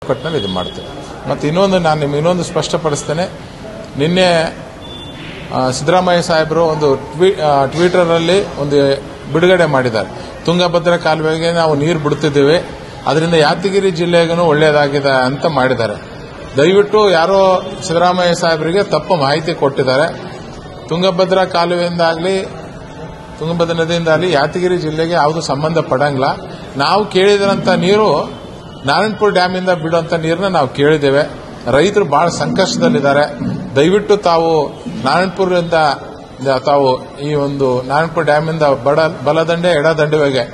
ಕಟ್ಟಿನಲ್ಲಿ ಇದು ಮಾಡ್ತೇವೆ. ಮತ್ತು ನಾನು ನಿಮ್ಗೆ ಇನ್ನೊಂದು ಸ್ಪಷ್ಟಪಡಿಸ್ತೇನೆ. ನಿನ್ನೆ ಸಿದ್ದರಾಮಯ್ಯ ಸಾಹೇಬರು ಒಂದು ಟ್ವಿಟರ್ನಲ್ಲಿ ಒಂದು ಬಿಡುಗಡೆ ಮಾಡಿದ್ದಾರೆ. ತುಂಗಭದ್ರಾ ಕಾಲುವೆಗೆ ನಾವು ನೀರು ಬಿಡುತ್ತಿದ್ದೇವೆ, ಅದರಿಂದ ಯಾದಗಿರಿ ಜಿಲ್ಲೆಗೂ ಒಳ್ಳೆಯದಾಗಿದೆ ಅಂತ ಮಾಡಿದ್ದಾರೆ. ದಯವಿಟ್ಟು ಯಾರೋ ಸಿದ್ದರಾಮಯ್ಯ ಸಾಹೇಬರಿಗೆ ತಪ್ಪು ಮಾಹಿತಿ ಕೊಟ್ಟಿದ್ದಾರೆ. ತುಂಗಭದ್ರಾ ಕಾಲುವೆಯಿಂದಾಗಲಿ ತುಂಗಭದ್ರಾ ನದಿಯಿಂದಾಗಲಿ ಯಾದಗಿರಿ ಜಿಲ್ಲೆಗೆ ಯಾವುದು ಸಂಬಂಧ ಪಡಂಗಿಲ್ಲ. ನಾವು ಕೇಳಿದಂಥ ನೀರು ನಾರಾಯಣಪುರ ಡ್ಯಾಮಿಂದ ಬಿಡುವಂಥ ನೀರನ್ನ ನಾವು ಕೇಳಿದ್ದೇವೆ. ರೈತರು ಬಹಳ ಸಂಕಷ್ಟದಲ್ಲಿದ್ದಾರೆ. ದಯವಿಟ್ಟು ತಾವು ನಾರಾಯಣಪುರದಿಂದ ತಾವು ಈ ಒಂದು ನಾರಾಯಣಪುರ ಡ್ಯಾಮಿಂದ ಬಲದಂಡೆ ಎಡದಂಡೆಗೆ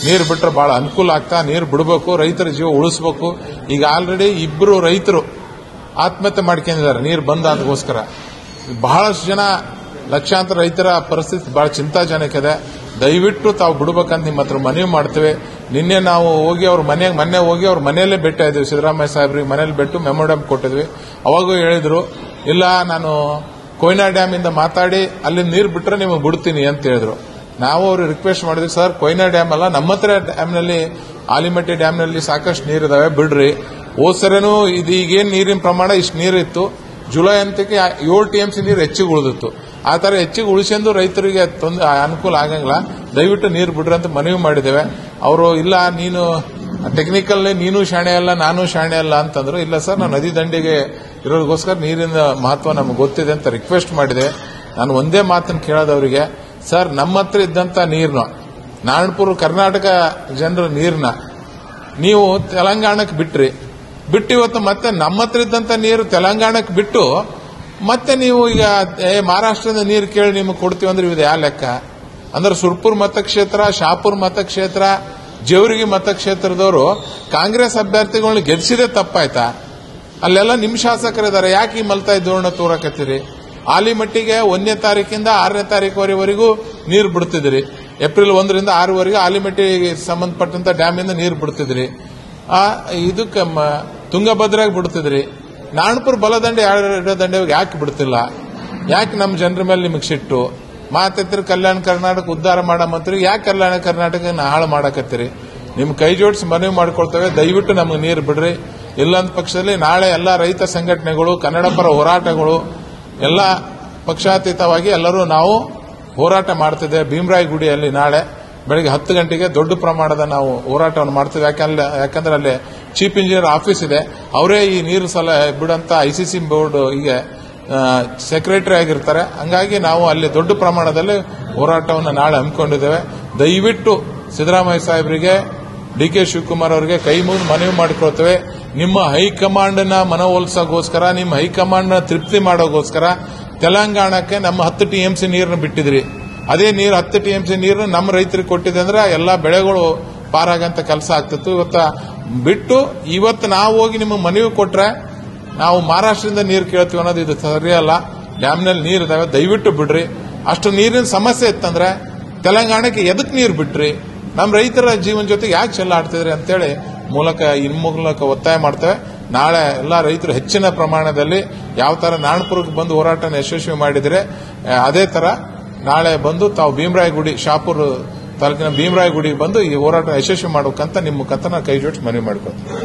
ನೀರು ಬಿಟ್ಟರೆ ಬಹಳ ಅನುಕೂಲ ಆಗ್ತಾ. ನೀರು ಬಿಡಬೇಕು, ರೈತರ ಜೀವ ಉಳಿಸಬೇಕು. ಈಗ ಆಲ್ರೆಡಿ ಇಬ್ಬರು ರೈತರು ಆತ್ಮಹತ್ಯೆ ಮಾಡ್ಕೊಂಡಿದ್ದಾರೆ ನೀರು ಬಂದಾದಗೋಸ್ಕರ. ಬಹಳಷ್ಟು ಜನ ಲಕ್ಷಾಂತರ ರೈತರ ಪರಿಸ್ಥಿತಿ ಬಹಳ ಚಿಂತಾಜನಕ. ದಯವಿಟ್ಟು ತಾವು ಬಿಡಬೇಕಂತ ನಿಮ್ಮ ಹತ್ರ ಮನವಿ ಮಾಡ್ತೇವೆ. ನಿನ್ನೆ ನಾವು ಹೋಗಿ ಮೊನ್ನೆ ಹೋಗಿ ಅವ್ರ ಮನೆಯಲ್ಲೇ ಭೇಟಿ ಇದ್ವಿ. ಸಿದ್ದರಾಮಯ್ಯ ಸಾಹೇಬ್ರಿಗೆ ಮನೇಲಿ ಬಿಟ್ಟು ಮೆಮೊರಂ ಕೊಟ್ಟಿದ್ವಿ. ಅವಾಗೂ ಹೇಳಿದ್ರು, ಇಲ್ಲ ನಾನು ಕೊಯ್ನಾ ಡ್ಯಾಮ್ ಇಂದ ಮಾತಾಡಿ ಅಲ್ಲಿ ನೀರು ಬಿಟ್ರೆ ನಿಮಗೆ ಬಿಡ್ತೀನಿ ಅಂತ ಹೇಳಿದ್ರು. ನಾವು ಅವ್ರಿಗೆ ರಿಕ್ವೆಸ್ಟ್ ಮಾಡಿದ್ವಿ, ಸರ್ ಕೊಯ್ನಾ ಡ್ಯಾಮ್ ಅಲ್ಲ, ನಮ್ಮ ಹತ್ರ ಡ್ಯಾಮ್ನಲ್ಲಿ ಆಲಿಮಟ್ಟಿ ಡ್ಯಾಮ್ನಲ್ಲಿ ಸಾಕಷ್ಟು ನೀರಿದಾವೆ, ಬಿಡ್ರಿ. ಹೋದ್ಸರೇನು ಇದು ಈಗೇನು ನೀರಿನ ಪ್ರಮಾಣ ಇಷ್ಟು ನೀರಿತ್ತು, ಜುಲೈ ಅಂತಕ್ಕೆ 7 TMC ನೀರು ಹೆಚ್ಚಿಗೆ ಉಳಿದಿತ್ತು. ಆ ತರ ಹೆಚ್ಚಿಗೆ ಉಳಿಸೆಂದು ರೈತರಿಗೆ ಅನುಕೂಲ ಆಗಂಗಿಲ್ಲ. ದಯವಿಟ್ಟು ನೀರು ಬಿಡ್ರಿ ಅಂತ ಮನವಿ ಮಾಡಿದ್ದೇವೆ. ಅವರು ಇಲ್ಲ ನೀನು ಟೆಕ್ನಿಕಲ್ ನೀನು ಶಾಣೆ ಅಲ್ಲ ನಾನು ಶಾಣೆ ಅಲ್ಲ ಅಂತಂದ್ರು. ಇಲ್ಲ ಸರ್, ನಾವು ನದಿ ದಂಡೆಗೆ ಇರೋದಕ್ಕೋಸ್ಕರ ನೀರಿನ ಮಹತ್ವ ನಮಗೆ ಗೊತ್ತಿದೆ ಅಂತ ರಿಕ್ವೆಸ್ಟ್ ಮಾಡಿದೆ. ನಾನು ಒಂದೇ ಮಾತನ್ನು ಕೇಳೋದವರಿಗೆ, ಸರ್ ನಮ್ಮ ಹತ್ರ ಇದ್ದಂತ ನೀರನ್ನ ನಾರಾಯಣಪುರ ಕರ್ನಾಟಕ ಜನರ ನೀರನ್ನ ನೀವು ತೆಲಂಗಾಣಕ್ಕೆ ಬಿಟ್ಟು ಇವತ್ತು ಮತ್ತೆ ನಮ್ಮ ಹತ್ರ ಇದ್ದಂತ ನೀರು ತೆಲಂಗಾಣಕ್ಕೆ ಬಿಟ್ಟು ಮತ್ತೆ ನೀವು ಈಗ ಮಹಾರಾಷ್ಟ್ರದ ನೀರು ಕೇಳಿ ನಿಮಗೆ ಕೊಡ್ತೀವಿ ಅಂದ್ರೆ ಇದು ಯಾವ ಲೆಕ್ಕ? ಅಂದ್ರೆ ಸುರ್ಪುರ್ ಮತಕ್ಷೇತ್ರ, ಶಾಪುರ್ ಮತಕ್ಷೇತ್ರ, ಜೇವರ್ಗಿ ಮತಕ್ಷೇತ್ರದವರು ಕಾಂಗ್ರೆಸ್ ಅಭ್ಯರ್ಥಿಗಳನ್ನ ಗೆಲ್ಲಿಸಿದೇ ತಪ್ಪಾಯ್ತಾ? ಅಲ್ಲೆಲ್ಲ ನಿಮ್ಮ ಶಾಸಕರಿದ್ದಾರೆ, ಯಾಕೆ ಈ ಮಲ್ತಾಯಿ ಧೋರಣೆ ತೋರಕತ್ತೀರಿ? ಆಲಿಮಟ್ಟಿಗೆ 1ನೇ ತಾರೀಕಿಂದ 6ನೇ ತಾರೀಕುವರೆಗೂ ನೀರು ಬಿಡ್ತಿದ್ರಿ. ಏಪ್ರಿಲ್ 1ರಿಂದ 6ವರೆಗೆ ಆಲಿಮಟ್ಟಿಗೆ ಸಂಬಂಧಪಟ್ಟಂತ ಡ್ಯಾಮಿಂದ ನೀರು ಬಿಡ್ತಿದ್ರಿ. ಇದಕ್ಕೆ ತುಂಗಭದ್ರಾಗ ಬಿಡ್ತಿದ್ರಿ. ನಾರಾಯಣಪುರ ಬಲದಂಡೆ ಎಡದಂಡೆಗೆ ಯಾಕೆ ಬಿಡ್ತಿಲ್ಲ? ಯಾಕೆ ನಮ್ಮ ಜನರ ಮೇಲೆ ನಿಮಗೆ ಸಿಟ್ಟು? ಮಾತೆತ್ತಿರ ಕಲ್ಯಾಣ ಕರ್ನಾಟಕ ಉದ್ಧಾರ ಮಾಡೋ ಮಂತ್ರಿ ಯಾಕೆ ಕಲ್ಯಾಣ ಕರ್ನಾಟಕ ಹಾಳು ಮಾಡಕತ್ತೀರಿ? ನಿಮ್ ಕೈ ಜೋಡಿಸಿ ಮನವಿ ಮಾಡ್ಕೊಳ್ತೇವೆ, ದಯವಿಟ್ಟು ನಮಗೆ ನೀರು ಬಿಡ್ರಿ. ಇಲ್ಲಂದ ಪಕ್ಷದಲ್ಲಿ ನಾಳೆ ಎಲ್ಲಾ ರೈತ ಸಂಘಟನೆಗಳು, ಕನ್ನಡ ಪರ ಹೋರಾಟಗಳು ಎಲ್ಲ ಪಕ್ಷಾತೀತವಾಗಿ ಎಲ್ಲರೂ ನಾವು ಹೋರಾಟ ಮಾಡ್ತಿದ್ದೇವೆ. ಭೀಮರಾಯ ಗುಡಿಯಲ್ಲಿ ನಾಳೆ ಬೆಳಗ್ಗೆ 10 ಗಂಟೆಗೆ ದೊಡ್ಡ ಪ್ರಮಾಣದ ನಾವು ಹೋರಾಟವನ್ನು ಮಾಡ್ತೇವೆ. ಯಾಕಂದ್ರೆ ಅಲ್ಲಿ ಚೀಫ್ ಇಂಜಿನಿಯರ್ ಆಫೀಸ್ ಇದೆ, ಅವರೇ ಈ ನೀರು ಬಿಡಂತ ICC ಬೋರ್ಡ್ ಈಗ ಸೆಕ್ರೆಟರಿ ಆಗಿರ್ತಾರೆ. ಹಂಗಾಗಿ ನಾವು ಅಲ್ಲಿ ದೊಡ್ಡ ಪ್ರಮಾಣದಲ್ಲಿ ಹೋರಾಟವನ್ನು ನಾಳೆ ಹಮ್ಮಿಕೊಂಡಿದ್ದೇವೆ. ದಯವಿಟ್ಟು ಸಿದ್ದರಾಮಯ್ಯ ಸಾಹೇಬರಿಗೆ, DK ಶಿವಕುಮಾರ್ ಅವರಿಗೆ ಕೈ ಮುಗಿದು ಮನವಿ ಮಾಡಿಕೊಳ್ತೇವೆ. ನಿಮ್ಮ ಹೈಕಮಾಂಡ್ನ ಮನವೊಲಿಸೋಗೋಸ್ಕರ, ನಿಮ್ಮ ಹೈಕಮಾಂಡ್ನ ತೃಪ್ತಿ ಮಾಡೋಗೋಸ್ಕರ ತೆಲಂಗಾಣಕ್ಕೆ ನಮ್ಮ 10 TMC ನೀರನ್ನು ಬಿಟ್ಟಿದ್ರಿ. ಅದೇ ನೀರು 10 TMC ನೀರು ನಮ್ಮ ರೈತರಿಗೆ ಕೊಟ್ಟಿದೆ ಅಂದ್ರೆ ಎಲ್ಲಾ ಬೆಳೆಗಳು ಪಾರಾಗಂತ ಕೆಲಸ ಆಗ್ತಿತ್ತು. ಇವತ್ತು ನಾವು ಹೋಗಿ ನಿಮಗೆ ಮನವಿ ಕೊಟ್ರೆ ನಾವು ಮಹಾರಾಷ್ಟ್ರದಿಂದ ನೀರು ಕೇಳ್ತೀವಿ ಅನ್ನೋದು ಇದು ಸರಿಯಲ್ಲ. ಡ್ಯಾಮ್ನಲ್ಲಿ ನೀರು ಇದಾವೆ, ದಯವಿಟ್ಟು ಬಿಡ್ರಿ. ಅಷ್ಟು ನೀರಿನ ಸಮಸ್ಯೆ ಇತ್ತಂದ್ರೆ ತೆಲಂಗಾಣಕ್ಕೆ ಎದಕ್ಕೆ ನೀರು ಬಿಟ್ರಿ? ನಮ್ಮ ರೈತರ ಜೀವನ ಜೊತೆಗೆ ಯಾಕೆ ಚೆಲ್ಲಾಡ್ತಿದ್ರಿ ಅಂತೇಳಿ ಮೂಲಕ ಒತ್ತಾಯ ಮಾಡ್ತೇವೆ. ನಾಳೆ ಎಲ್ಲಾ ರೈತರು ಹೆಚ್ಚಿನ ಪ್ರಮಾಣದಲ್ಲಿ ಯಾವ ತರ ನಾರಾಯಣಪುರಕ್ಕೆ ಬಂದು ಹೋರಾಟನ ಯಶಸ್ವಿ ಮಾಡಿದ್ರೆ ಅದೇ ತರ ನಾಳೆ ಬಂದು ತಾವು ಭೀಮರಾಯ ಗುಡಿ, ಶಾಪುರ್ ತಾಲೂಕಿನ ಭೀಮರಾಯ ಗುಡಿಗೆ ಬಂದು ಈ ಹೋರಾಟ ಯಶಸ್ವಿ ಮಾಡಬೇಕಂತ ನಿಮ್ಮ ಮುಖಾಂತರ ಕೈ ಜೋಡಿಸಿ ಮನವಿ ಮಾಡ್ಕೊಳ್ತೀವಿ.